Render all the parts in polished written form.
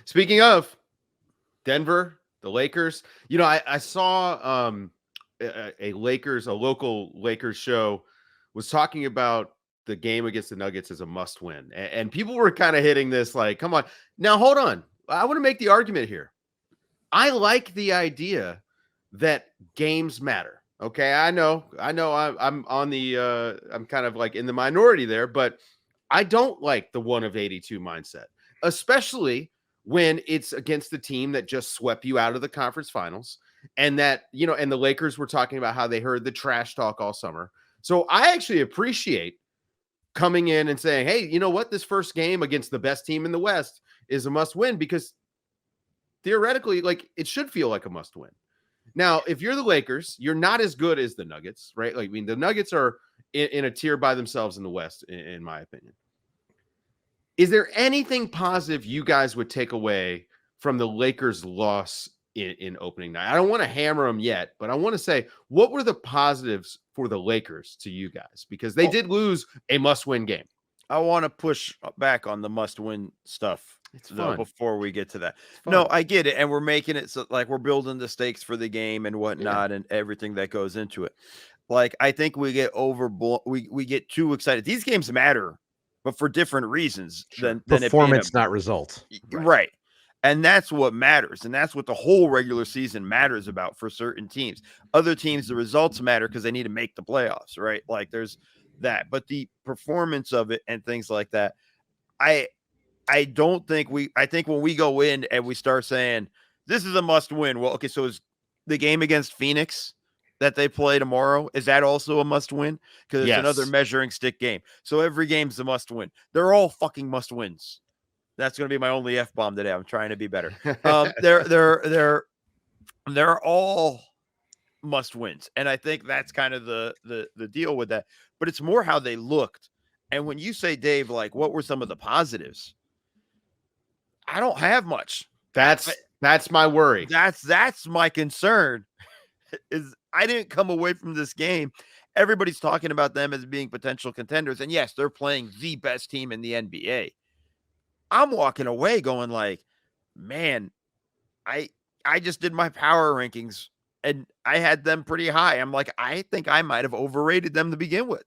Speaking of Denver, the Lakers, I saw a local Lakers show was talking about the game against the Nuggets as a must win. And people were kind of hitting this like, come on. Now, hold on. I want to make the argument here. I like the idea that games matter. Okay. I know I'm on the, I'm kind of like in the minority there, but I don't like the 1 of 82 mindset, especially when it's against the team that just swept you out of the conference finals. And that, and the Lakers were talking about how they heard the trash talk all summer. So I actually appreciate coming in and saying, hey, you know what? This first game against the best team in the West is a must win because theoretically, like, it should feel like a must win. Now, if you're the Lakers, you're not as good as the Nuggets, right? Like, I mean, the Nuggets are in a tier by themselves in the West, in my opinion. Is there anything positive you guys would take away from the Lakers' loss in opening night? I don't want to hammer them yet, but I want to say, what were the positives for the Lakers to you guys? Because they did lose a must-win game. I want to push back on the must-win stuff. It's fun. Before we get to that. No, I get it. And we're making it so like we're building the stakes for the game and whatnot and everything that goes into it. Like, I think we get we get too excited. These games matter, but for different reasons than performance, not result. Right. And that's what matters. And that's what the whole regular season matters about for certain teams. Other teams, the results matter because they need to make the playoffs, right? Like, there's that. But the performance of it and things like that, I don't think I think when we go in and we start saying this is a must win. Well, okay, so is the game against Phoenix that they play tomorrow, is that also a must win? Because it's another measuring stick game. So every game's a must win. They're all fucking must wins. That's going to be my only F-bomb today. I'm trying to be better. They're all must wins. And I think that's kind of the deal with that. But it's more how they looked. And when you say, Dave, like, what were some of the positives? I don't have much. That's my worry. That's my concern. Is I didn't come away from this game. Everybody's talking about them as being potential contenders. And yes, they're playing the best team in the NBA. I'm walking away going like, man, I just did my power rankings and I had them pretty high. I'm like, I think I might have overrated them to begin with.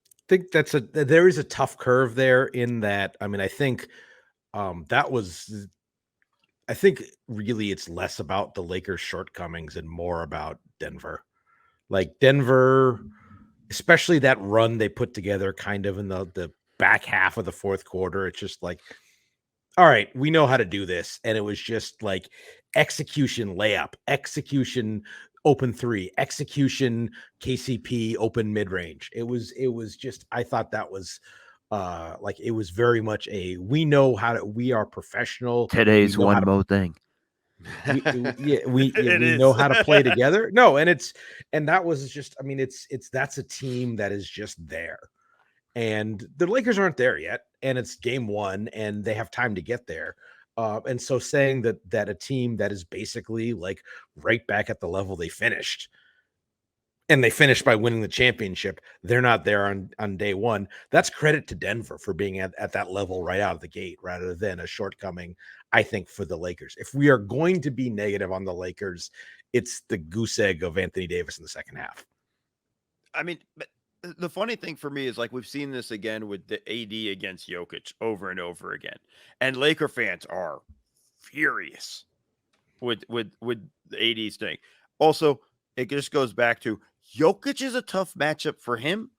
I think there is a tough curve there in that. I mean, I think I think really it's less about the Lakers' shortcomings and more about Denver. Like Denver, especially that run they put together kind of in the back half of the fourth quarter. It's just like, all right, we know how to do this. And it was just like execution layup, execution open three, execution KCP open mid-range. It was just, I thought that was like it was very much we are professional. Today's one more thing. We know how to play together. No, and that was just, I mean, that's a team that is just there. And the Lakers aren't there yet, and it's game one, and they have time to get there. And so saying that a team that is basically like right back at the level they finished, and they finished by winning the championship, they're not there on day one. That's credit to Denver for being at that level right out of the gate, rather than a shortcoming, I think, for the Lakers. If we are going to be negative on the Lakers, it's the goose egg of Anthony Davis in the second half. I mean, but the funny thing for me is, like, we've seen this again with the AD against Jokic over and over again. And Laker fans are furious with the AD's thing. Also, it just goes back to Jokic is a tough matchup for him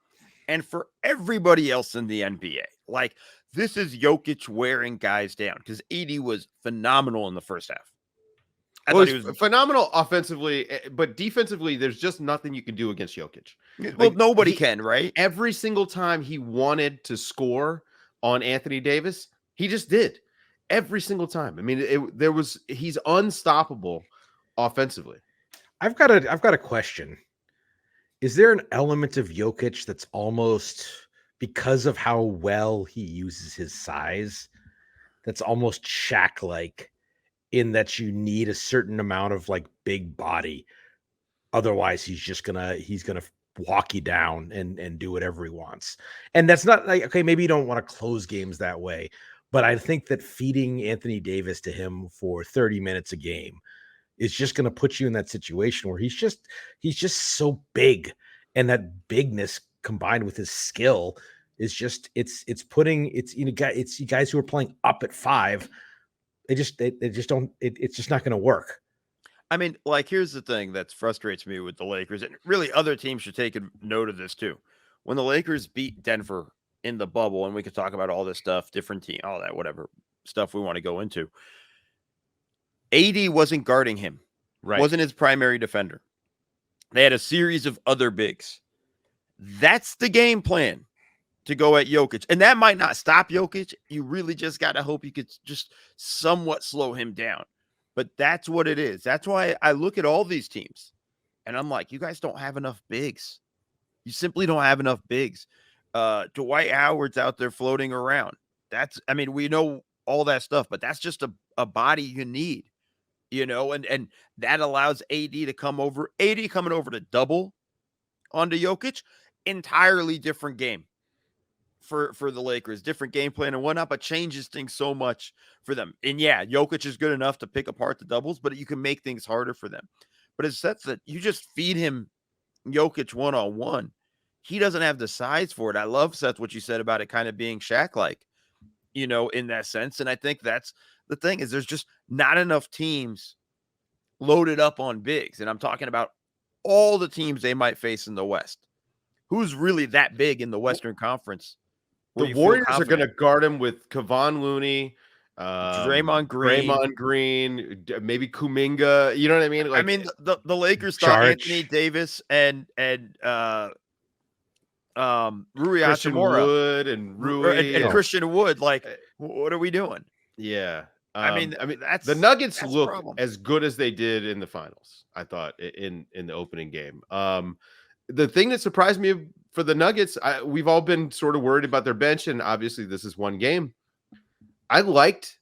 and for everybody else in the NBA. Like, this is Jokic wearing guys down because AD was phenomenal in the first half. I thought he was phenomenal offensively, but defensively, there's just nothing you can do against Jokic. Well, nobody can, right? Every single time he wanted to score on Anthony Davis, he just did. Every single time. I mean, he's unstoppable offensively. I've got a question. Is there an element of Jokic that's almost, because of how well he uses his size, that's almost Shaq-like, in that you need a certain amount of like big body, otherwise he's gonna walk you down and do whatever he wants? And that's not like, okay, maybe you don't want to close games that way, But I think that feeding Anthony Davis to him for 30 minutes a game is just going to put you in that situation where he's just so big, and that bigness combined with his skill is just it's you guys who are playing up at 5. They just don't. It's just not going to work. I mean, like, here's the thing that frustrates me with the Lakers, and really other teams should take a note of this too. When the Lakers beat Denver in the bubble, and we could talk about all this stuff, different team, all that, whatever stuff we want to go into. AD wasn't guarding him, Right. wasn't his primary defender. They had a series of other bigs. That's the game plan, to go at Jokic. And that might not stop Jokic. You really just got to hope you could just somewhat slow him down. But that's what it is. That's why I look at all these teams and I'm like, you guys don't have enough bigs. You simply don't have enough bigs. Dwight Howard's out there floating around. We know all that stuff, but that's just a body you need, and that allows AD to come over. AD coming over to double onto Jokic, entirely different game for the Lakers, different game plan and whatnot, but changes things so much for them. And yeah, Jokic is good enough to pick apart the doubles, but you can make things harder for them. But it's sets that you just feed him Jokic one-on-one. He doesn't have the size for it. I love, Seth, what you said about it kind of being Shaq-like, in that sense. And I think that's the thing, is there's just not enough teams loaded up on bigs. And I'm talking about all the teams they might face in the West. Who's really that big in the Western Conference? The Warriors are going to guard him with Kevon Looney, Draymond Green, maybe Kuminga. You know what I mean? Like, the Lakers thought Anthony Davis and Rui Christian Hachimura, Wood and Rui and Christian Wood. Like, what are we doing? Yeah. That's the Nuggets look as good as they did in the finals, I thought, in the opening game. The thing that surprised me for the Nuggets, we've all been sort of worried about their bench, and obviously this is one game. I liked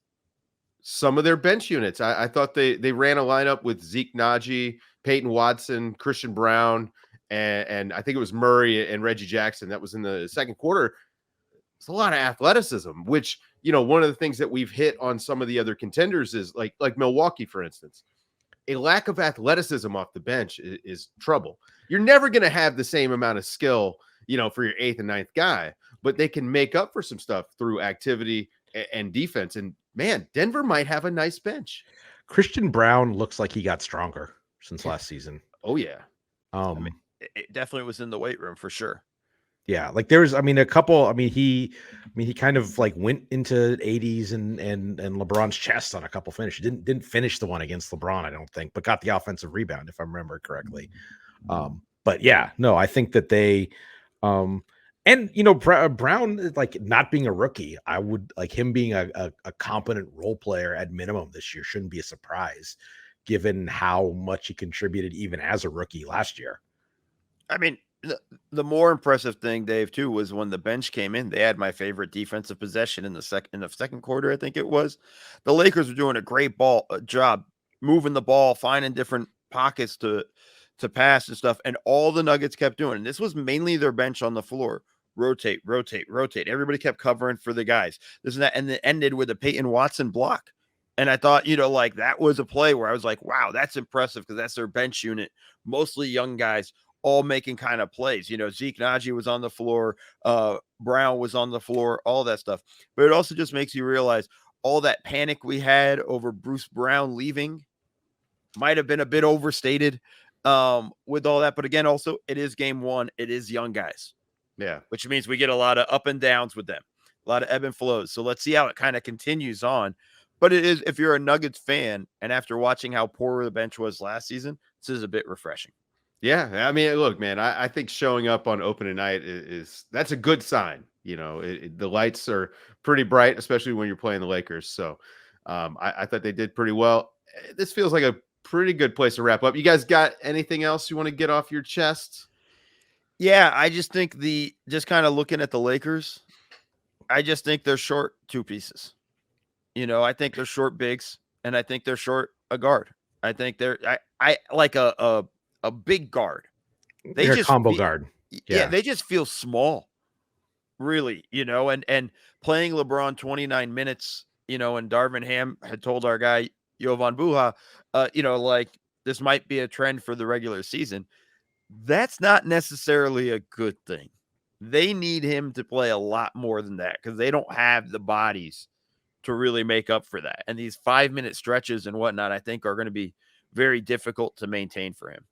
some of their bench units. I thought they ran a lineup with Zeke Naji, Peyton Watson, Christian Brown, and I think it was Murray and Reggie Jackson. That was in the second quarter. It's a lot of athleticism, which, one of the things that we've hit on some of the other contenders is like Milwaukee, for instance. A lack of athleticism off the bench is trouble. You're never going to have the same amount of skill, for your 8th and 9th guy, but they can make up for some stuff through activity and defense. And man, Denver might have a nice bench. Christian Brown looks like he got stronger since last season. Oh yeah. It definitely was in the weight room for sure. Yeah, like there was, a couple. He kind of like went into 80s and LeBron's chest on a couple finishes. Didn't finish the one against LeBron, I don't think, but got the offensive rebound if I remember correctly. But yeah, no, I think that they, Brown, like, not being a rookie, I would like him being a competent role player at minimum this year shouldn't be a surprise, given how much he contributed even as a rookie last year. The more impressive thing, Dave, too, was when the bench came in. They had my favorite defensive possession in the second quarter, I think it was. The Lakers were doing a great job moving the ball, finding different pockets to pass and stuff, and all the Nuggets kept doing. And this was mainly their bench on the floor. Rotate. Everybody kept covering for the guys. This and that, and it ended with a Peyton Watson block. And I thought, like, that was a play where I was like, wow, that's impressive, because that's their bench unit, mostly young guys, all making kind of plays. Zeke Naji was on the floor, Brown was on the floor, all that stuff. But it also just makes you realize all that panic we had over Bruce Brown leaving might have been a bit overstated with all that. But again, also, it is game one. It is young guys. Yeah. Which means we get a lot of up and downs with them, a lot of ebb and flows. So let's see how it kind of continues on. But it is, if you're a Nuggets fan, and after watching how poor the bench was last season, this is a bit refreshing. Yeah, look, man, I think showing up on opening night that's a good sign. The lights are pretty bright, especially when you're playing the Lakers. So I thought they did pretty well. This feels like a pretty good place to wrap up. You guys got anything else you want to get off your chest? Yeah, I just think just kind of looking at the Lakers, I just think they're short two pieces. I think they're short bigs, and I think they're short a guard. I think I like a big guard. They're just a combo guard. Yeah, they just feel small. really, and playing LeBron 29 minutes, and Darvin Ham had told our guy Jovan Buha, like this might be a trend for the regular season. That's not necessarily a good thing. They need him to play a lot more than that because they don't have the bodies to really make up for that. And these 5-minute stretches and whatnot, I think, are going to be very difficult to maintain for him.